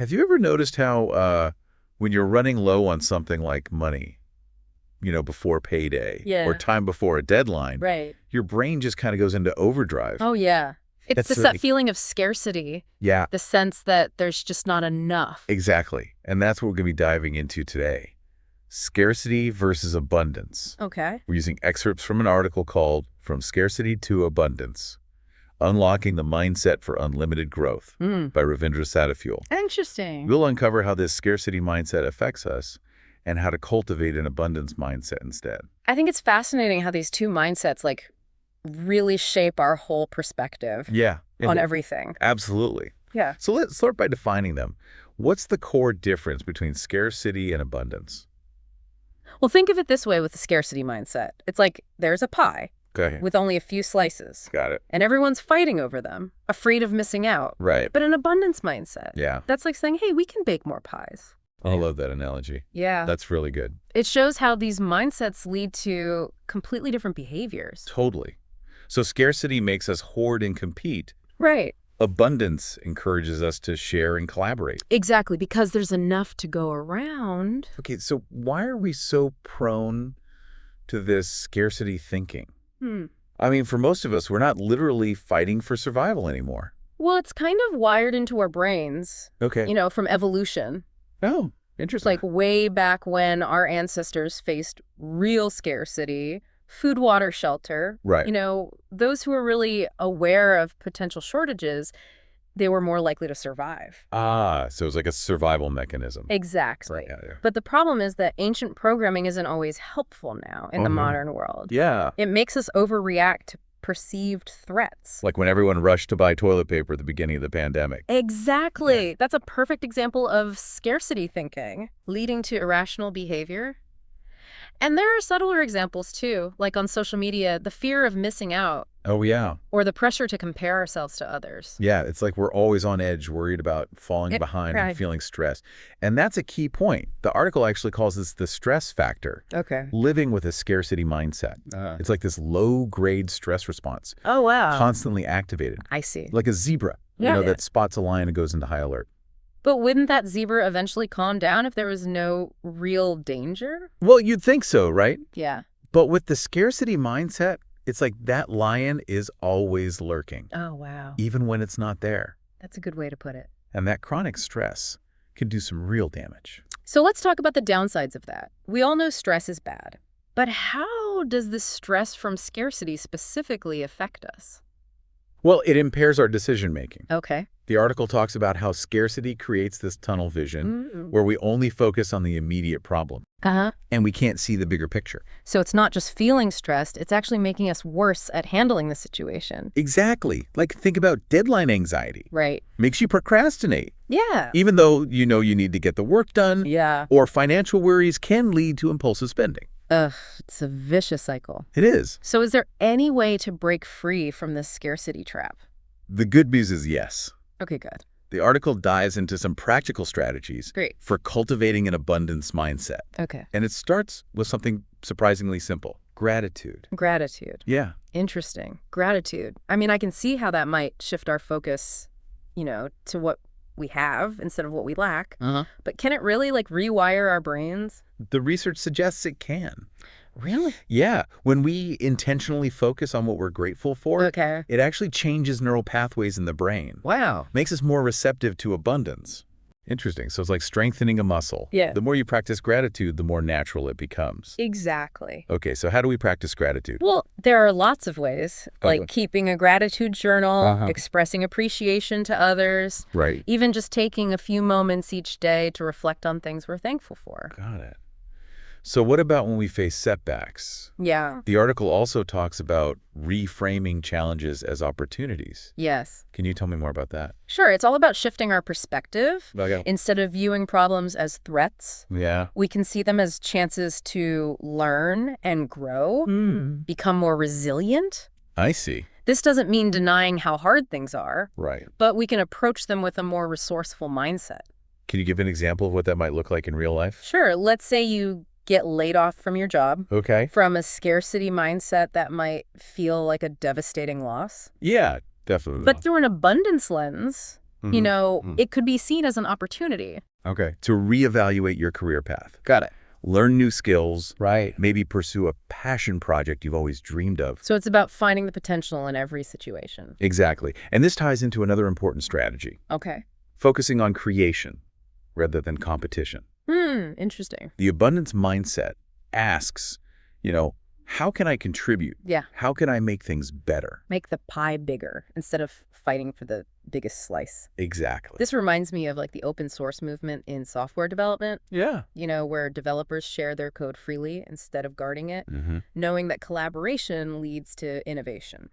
Have you ever noticed how when you're running low on something like money, before payday or Yeah, time before a deadline, right. your brain just kind of goes into overdrive? Oh, yeah. It's That's just that feeling of scarcity, yeah, the sense that there's just not enough. exactly. And that's what we're going to be diving into today. Scarcity versus abundance. Okay. We're using excerpts from an article called From Scarcity to Abundance: Unlocking the Mindset for Unlimited Growth Mm. by Ravindra Sataful. Interesting. We'll uncover how this scarcity mindset affects us and how to cultivate an abundance mindset instead. I think it's fascinating how these two mindsets, really shape our whole perspective Yeah, on everything. absolutely. Yeah. So let's start by defining them. What's the core difference between scarcity and abundance? Well, think of it this way with the scarcity mindset. It's like there's a pie Okay, with only a few slices, got it. and everyone's fighting over them, afraid of missing out. Right. But an abundance mindset, Yeah, that's like saying, hey, we can bake more pies. I love that analogy. Yeah. That's really good. It shows how these mindsets lead to completely different behaviors. Totally. So scarcity makes us hoard and compete. Right. Abundance encourages us to share and collaborate. Exactly, because there's enough to go around. Okay, so why are we so prone to this scarcity thinking? I mean, for most of us, we're not literally fighting for survival anymore. Well, it's kind of wired into our brains, Okay. from evolution. Oh, It's interesting. like way back when our ancestors faced real scarcity, food, water, shelter. Right. Those who were really aware of potential shortages, they were more likely to survive. So it's like a survival mechanism. Exactly. Yeah, yeah. But the problem is that ancient programming isn't always helpful now in the no. modern world. Yeah. It makes us overreact to perceived threats. Like when everyone rushed to buy toilet paper at the beginning of the pandemic. Exactly. That's a perfect example of scarcity thinking, leading to irrational behavior. And there are subtler examples too, like on social media, the fear of missing out Oh, yeah. or the pressure to compare ourselves to others. Yeah, it's like we're always on edge, worried about falling behind and right. feeling stressed. And that's a key point. The article actually calls this the stress factor. Okay. Living with a scarcity mindset. It's like this low-grade stress response, Oh, wow. constantly activated, I see. like a zebra, Yeah. that spots a lion and goes into high alert. But wouldn't that zebra eventually calm down if there was no real danger? Well, you'd think so, right? Yeah. But with the scarcity mindset, it's like that lion is always lurking, Oh, wow. even when it's not there. That's a good way to put it. And that chronic stress can do some real damage. So let's talk about the downsides of that. We all know stress is bad. But how does this stress from scarcity specifically affect us? Well, it impairs our decision-making. Okay. The article talks about how scarcity creates this tunnel vision where we only focus on the immediate problem Uh-huh. and we can't see the bigger picture. So it's not just feeling stressed, it's actually making us worse at handling the situation. Exactly. Like think about deadline anxiety. Right. Makes you procrastinate, Yeah. even though you know you need to get the work done. Yeah. Or financial worries can lead to impulsive spending. Ugh, it's a vicious cycle. It is. So is there any way to break free from this scarcity trap? The good news is yes. Okay, good. The article dives into some practical strategies Great. for cultivating an abundance mindset. Okay. And it starts with something surprisingly simple: gratitude. Gratitude. Yeah. Interesting. Gratitude. I mean, I can see how that might shift our focus, to what we have instead of what we lack. Uh-huh. But can it really rewire our brains? The research suggests it can. Really? Yeah. When we intentionally focus on what we're grateful for, Okay. it actually changes neural pathways in the brain. Wow. Makes us more receptive to abundance. Interesting. So it's like strengthening a muscle. Yeah. The more you practice gratitude, the more natural it becomes. Exactly. Okay, so how do we practice gratitude? Well, there are lots of ways, like Okay. keeping a gratitude journal, Uh-huh. expressing appreciation to others, Right. even just taking a few moments each day to reflect on things we're thankful for. Got it. So what about when we face setbacks? Yeah. The article also talks about reframing challenges as opportunities. Yes. Can you tell me more about that? Sure, it's all about shifting our perspective. Okay. Instead of viewing problems as threats, Yeah. we can see them as chances to learn and grow, become more resilient. I see. This doesn't mean denying how hard things are, Right. but we can approach them with a more resourceful mindset. Can you give an example of what that might look like in real life? Sure, let's say you get laid off from your job. Okay. From a scarcity mindset, that might feel like a devastating loss. Yeah, definitely. But through an abundance lens, It could be seen as an opportunity. Okay. To reevaluate your career path. Got it. Learn new skills. Right. Maybe pursue a passion project you've always dreamed of. So it's about finding the potential in every situation. Exactly. And this ties into another important strategy. Okay. Focusing on creation rather than competition. Interesting. The abundance mindset asks, how can I contribute? Yeah. How can I make things better? Make the pie bigger instead of fighting for the biggest slice. Exactly. This reminds me of like the open source movement in software development. Yeah. Where developers share their code freely instead of guarding it, knowing that collaboration leads to innovation.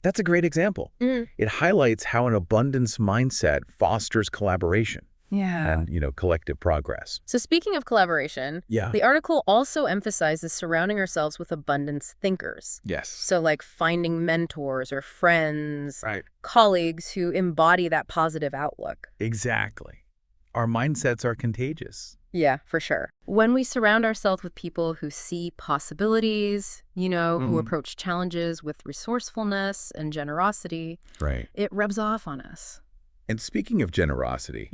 That's a great example. It highlights how an abundance mindset fosters collaboration. Yeah. And, collective progress. So speaking of collaboration, the article also emphasizes surrounding ourselves with abundance thinkers. Yes. So like finding mentors or friends, Right. colleagues who embody that positive outlook. Exactly. Our mindsets are contagious. Yeah, for sure. When we surround ourselves with people who see possibilities, who approach challenges with resourcefulness and generosity, Right. it rubs off on us. And speaking of generosity,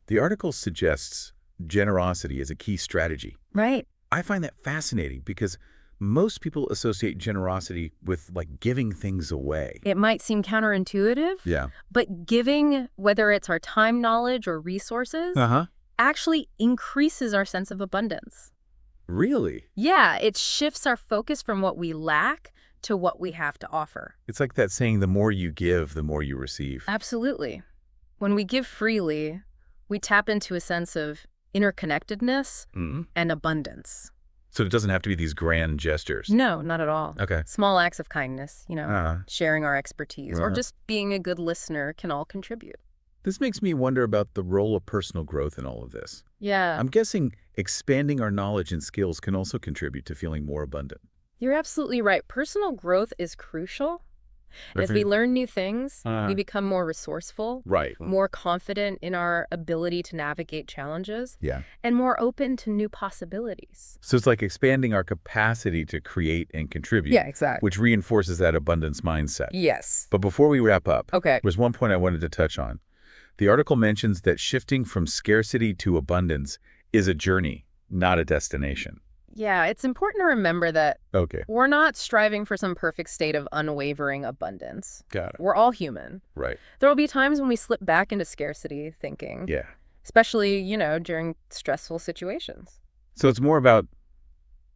the article suggests generosity as a key strategy. Right. I find that fascinating because most people associate generosity with, giving things away. It might seem counterintuitive, Yeah. but giving, whether it's our time, knowledge, or resources, actually increases our sense of abundance. Really? Yeah, it shifts our focus from what we lack to what we have to offer. It's like that saying, the more you give, the more you receive. Absolutely. When we give freely, we tap into a sense of interconnectedness and abundance. So it doesn't have to be these grand gestures. No, not at all. Okay. Small acts of kindness, sharing our expertise, or Uh-huh. just being a good listener can all contribute. This makes me wonder about the role of personal growth in all of this. Yeah. I'm guessing expanding our knowledge and skills can also contribute to feeling more abundant. You're absolutely right. Personal growth is crucial. As we learn new things, we become more resourceful, Right. more confident in our ability to navigate challenges, Yeah. and more open to new possibilities. So it's like expanding our capacity to create and contribute. Yeah, exactly. Which reinforces that abundance mindset. Yes. But before we wrap up, Okay. there's one point I wanted to touch on. The article mentions that shifting from scarcity to abundance is a journey, not a destination. Yeah, it's important to remember that Okay. we're not striving for some perfect state of unwavering abundance. Got it. We're all human. Right. There will be times when we slip back into scarcity thinking, Yeah. especially, during stressful situations. So it's more about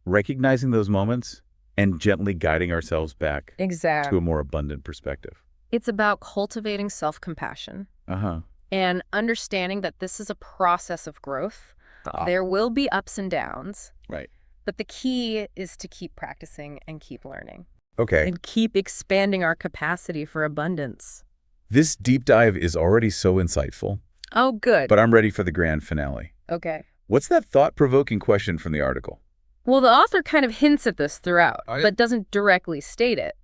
recognizing those moments and gently guiding ourselves back to Exactly. a more abundant perspective. It's about cultivating self-compassion Uh-huh. and understanding that this is a process of growth. There will be ups and downs. Right. But the key is to keep practicing and keep learning. Okay. And keep expanding our capacity for abundance. This deep dive is already so insightful, Oh, good. but I'm ready for the grand finale. Okay. What's that thought-provoking question from the article? Well, the author kind of hints at this throughout, but doesn't directly state it.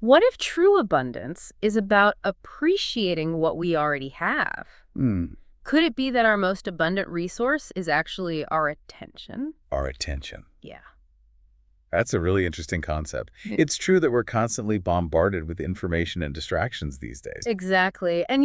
What if true abundance is about appreciating what we already have? Could it be that our most abundant resource is actually our attention? Our attention. Yeah. That's a really interesting concept. It's true that we're constantly bombarded with information and distractions these days. Exactly. And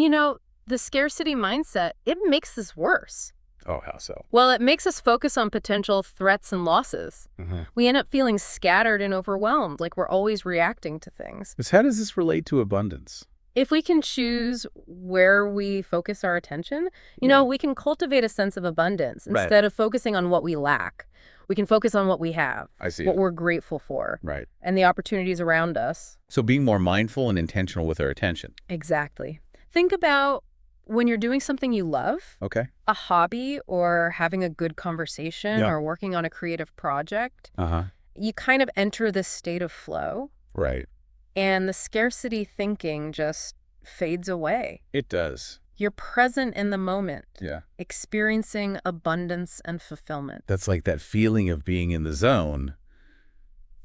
the scarcity mindset, it makes this worse. Oh, how so? Well, it makes us focus on potential threats and losses. We end up feeling scattered and overwhelmed, like we're always reacting to things. How does this relate to abundance? If we can choose where we focus our attention, we can cultivate a sense of abundance instead of focusing on what we lack. We can focus on what we have, I see. what we're grateful for, Right. and the opportunities around us. So being more mindful and intentional with our attention. Exactly. Think about when you're doing something you love, Okay. a hobby or having a good conversation or working on a creative project, you kind of enter this state of flow. Right. And the scarcity thinking just fades away. It does. You're present in the moment, Yeah. experiencing abundance and fulfillment. That's like that feeling of being in the zone.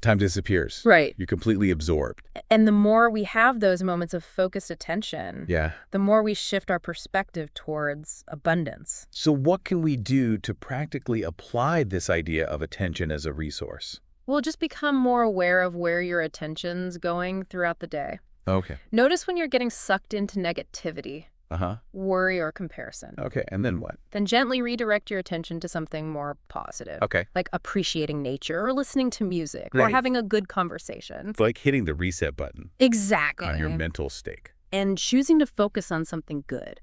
Time disappears. Right. You're completely absorbed. And the more we have those moments of focused attention, Yeah. the more we shift our perspective towards abundance. So what can we do to practically apply this idea of attention as a resource? We'll just become more aware of where your attention's going throughout the day. Okay. Notice when you're getting sucked into negativity. worry, or comparison. Okay, and then what? Then gently redirect your attention to something more positive. Okay. Like appreciating nature or listening to music or having a good conversation. It's like hitting the reset button. Exactly. On your mental stake. And choosing to focus on something good.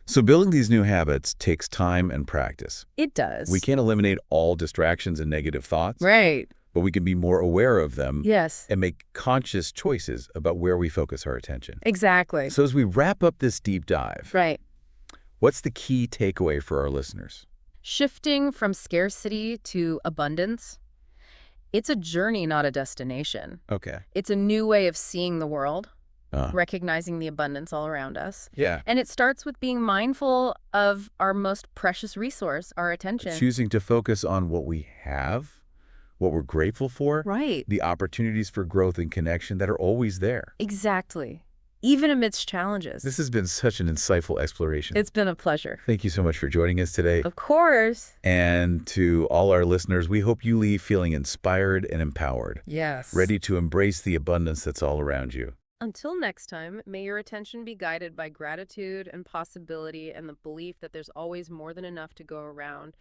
So building these new habits takes time and practice. It does. We can't eliminate all distractions and negative thoughts. Right. But we can be more aware of them. Yes. And make conscious choices about where we focus our attention. Exactly. So as we wrap up this deep dive, right. What's the key takeaway for our listeners? Shifting from scarcity to abundance, it's a journey, not a destination. Okay. It's a new way of seeing the world, recognizing the abundance all around us. Yeah. And it starts with being mindful of our most precious resource, our attention. Choosing to focus on what we have, what we're grateful for. Right. The opportunities for growth and connection that are always there. Exactly. Even amidst challenges. This has been such an insightful exploration. It's been a pleasure. Thank you so much for joining us today. Of course. And to all our listeners, we hope you leave feeling inspired and empowered. Yes. Ready to embrace the abundance that's all around you. Until next time, may your attention be guided by gratitude and possibility and the belief that there's always more than enough to go around.